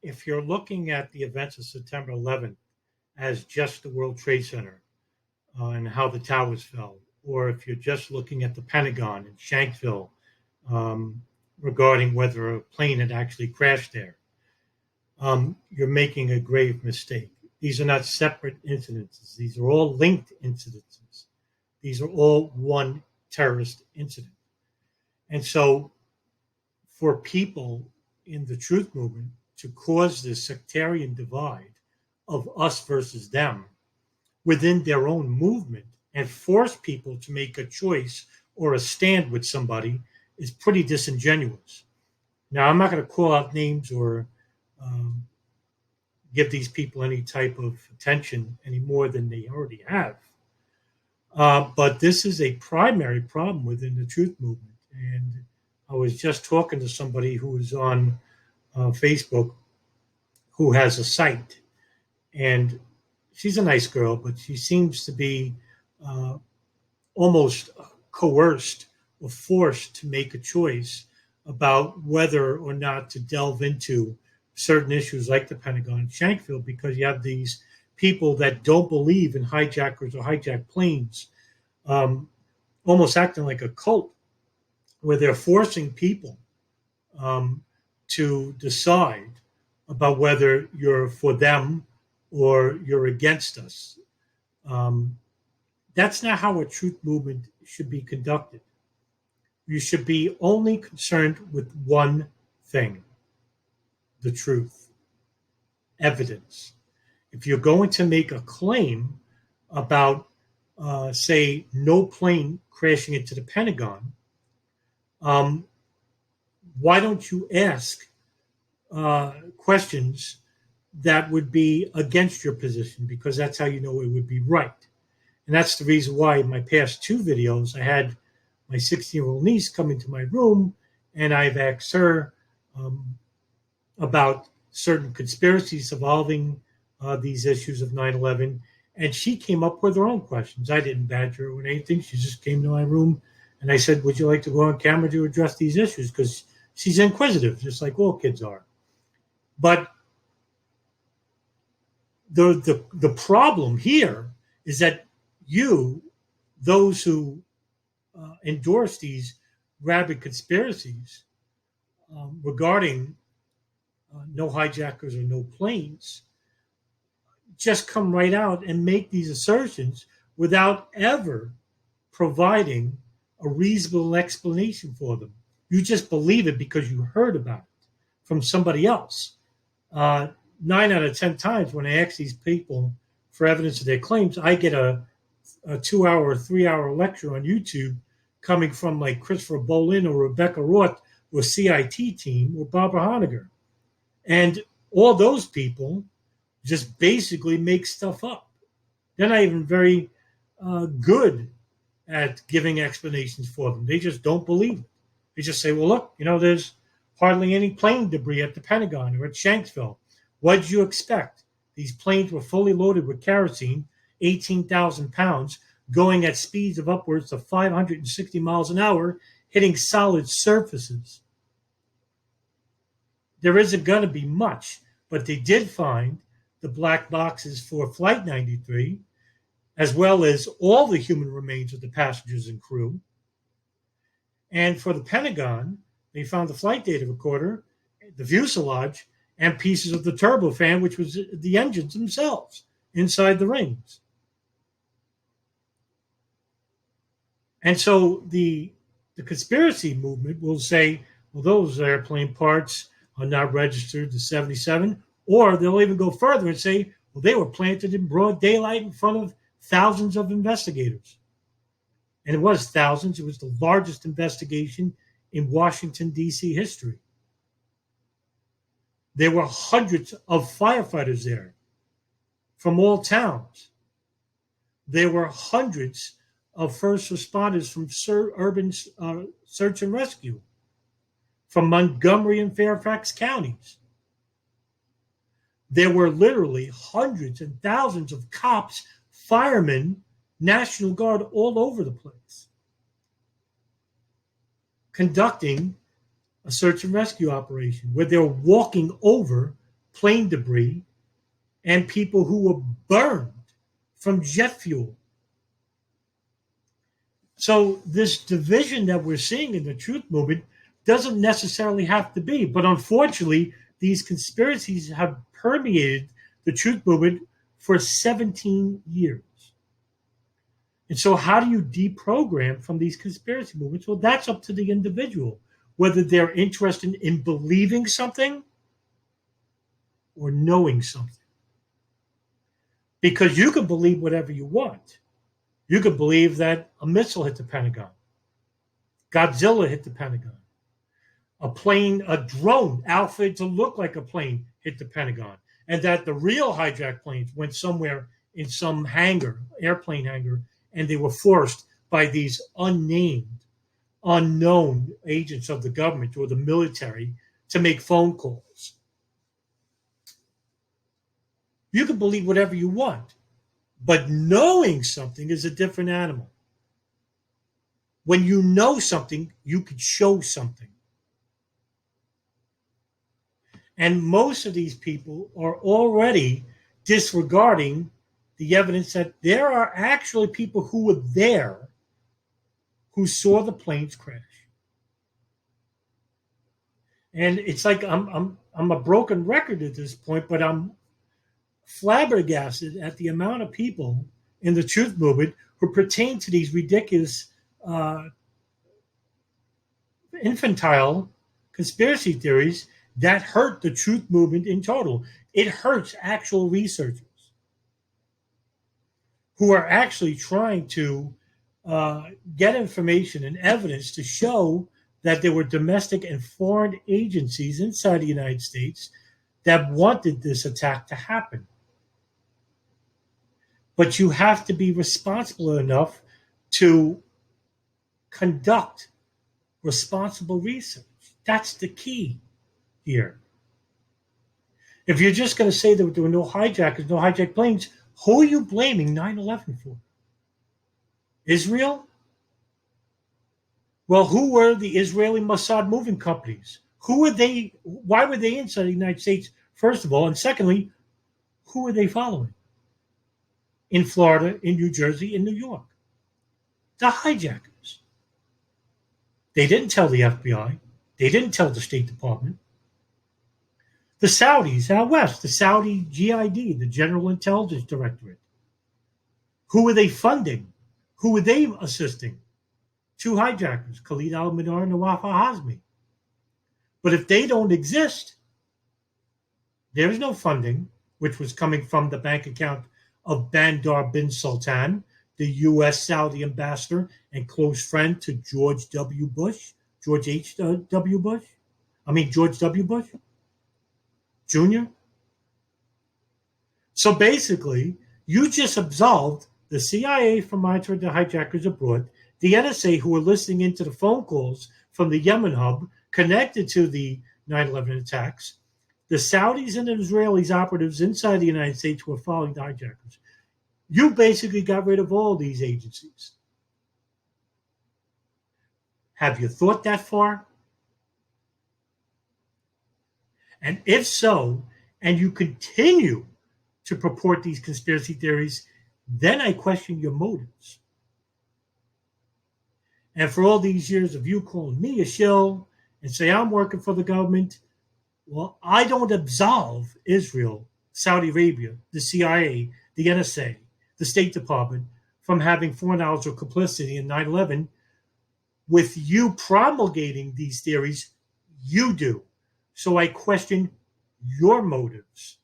if you're looking at the events of September 11th as just the World Trade Center and how the towers fell, or if you're just looking at the Pentagon and Shanksville um, regarding whether a plane had actually crashed there, you're making a grave mistake. These are not separate incidences. These are all linked incidences. These are all one terrorist incident. And so for people in the truth movement to cause this sectarian divide of us versus them within their own movement and force people to make a choice or a stand with somebody is pretty disingenuous. Now, I'm not going to call out names or um, give these people any type of attention any more than they already have. But this is a primary problem within the truth movement. And I was just talking to somebody who was on Facebook who has a site. And she's a nice girl, but she seems to be uh, almost coerced or forced to make a choice about whether or not to delve into certain issues like the Pentagon and Shankville, because you have these people that don't believe in hijackers or hijacked planes, um, almost acting like a cult, where they're forcing people um, to decide about whether you're for them or you're against us. Um, that's not how a truth movement should be conducted. You should be only concerned with one thing: the truth, evidence. If you're going to make a claim about, say, no plane crashing into the Pentagon, um, why don't you ask questions that would be against your position? Because that's how you know it would be right. And that's the reason why in my past two videos, I had my 16-year-old niece come into my room and I've asked her about certain conspiracies involving these issues of 9/11. And she came up with her own questions. I didn't badger her or anything. She just came to my room and I said, would you like to go on camera to address these issues? Because she's inquisitive, just like all kids are. But the problem here is that you, those who endorse these rabid conspiracies regarding no hijackers or no planes, just come right out and make these assertions without ever providing a reasonable explanation for them. You just believe it because you heard about it from somebody else. 9 out of 10 times when I ask these people for evidence of their claims, I get a 2 hour or 3 hour lecture on YouTube coming from like Christopher Bolin or Rebecca Roth or CIT team or Barbara Honegger. And all those people just basically make stuff up. They're not even very good at giving explanations for them. They just don't believe it. They just say, well, look, there's hardly any plane debris at the Pentagon or at Shanksville. What did you expect? These planes were fully loaded with kerosene, 18,000 pounds, going at speeds of upwards of 560 miles an hour, hitting solid surfaces. There isn't going to be much, but they did find the black boxes for Flight 93, as well as all the human remains of the passengers and crew. And for the Pentagon, they found the flight data recorder, the fuselage, and pieces of the turbofan, which was the engines themselves, inside the rings. And so the conspiracy movement will say, well, those airplane parts are not registered to 77, or they'll even go further and say, well, they were planted in broad daylight in front of thousands of investigators. And it was thousands. It was the largest investigation in Washington, D.C. history. There were hundreds of firefighters there from all towns. There were hundreds of first responders from urban search and rescue from Montgomery and Fairfax counties. There were literally hundreds and thousands of cops, firemen, National Guard all over the place conducting a search and rescue operation where they're walking over plane debris and people who were burned from jet fuel. So this division that we're seeing in the truth movement doesn't necessarily have to be, but unfortunately, these conspiracies have permeated the truth movement for 17 years. And so how do you deprogram from these conspiracy movements? Well, that's up to the individual, whether they're interested in believing something or knowing something. Because you can believe whatever you want. You could believe that a missile hit the Pentagon. Godzilla hit the Pentagon. A drone outfitted to look like a plane hit the Pentagon. And that the real hijacked planes went somewhere in some hangar, airplane hangar, and they were forced by these unnamed, unknown agents of the government or the military to make phone calls. You can believe whatever you want, but knowing something is a different animal. When you know something, you could show something. And most of these people are already disregarding the evidence that there are actually people who were there who saw the planes crash. And it's like I'm a broken record at this point, but I'm flabbergasted at the amount of people in the truth movement who pertain to these ridiculous infantile conspiracy theories that hurt the truth movement in total. It hurts actual researchers who are actually trying to get information and evidence to show that there were domestic and foreign agencies inside the United States that wanted this attack to happen. But you have to be responsible enough to conduct responsible research. That's the key here. If you're just going to say that there were no hijackers, no hijacked planes, who are you blaming 9/11 for? Israel? Well, who were the Israeli Mossad moving companies? Who were they? Why were they inside the United States, first of all? And secondly, who were they following? In Florida, in New Jersey, in New York. The hijackers. They didn't tell the FBI. They didn't tell the State Department. The Saudis out west, the Saudi GID, the General Intelligence Directorate. Who were they funding? Who were they assisting? Two hijackers, Khalid al-Mihdhar and Nawaf al-Hazmi. But if they don't exist, there is no funding, which was coming from the bank account of Bandar bin Sultan, the U.S. Saudi ambassador and close friend to George W. Bush, George W. Bush Jr. So basically, you just absolved the CIA from monitoring the hijackers abroad, the NSA who were listening into the phone calls from the Yemen hub connected to the 9/11 attacks, the Saudis and the Israelis operatives inside the United States who were following the hijackers. You basically got rid of all these agencies. Have you thought that far? And if so, and you continue to purport these conspiracy theories, then I question your motives. And for all these years of you calling me a shill and say I'm working for the government, well, I don't absolve Israel, Saudi Arabia, the CIA, the NSA, the State Department from having foreknowledge or complicity in 9/11. With you promulgating these theories, you do. So I question your motives.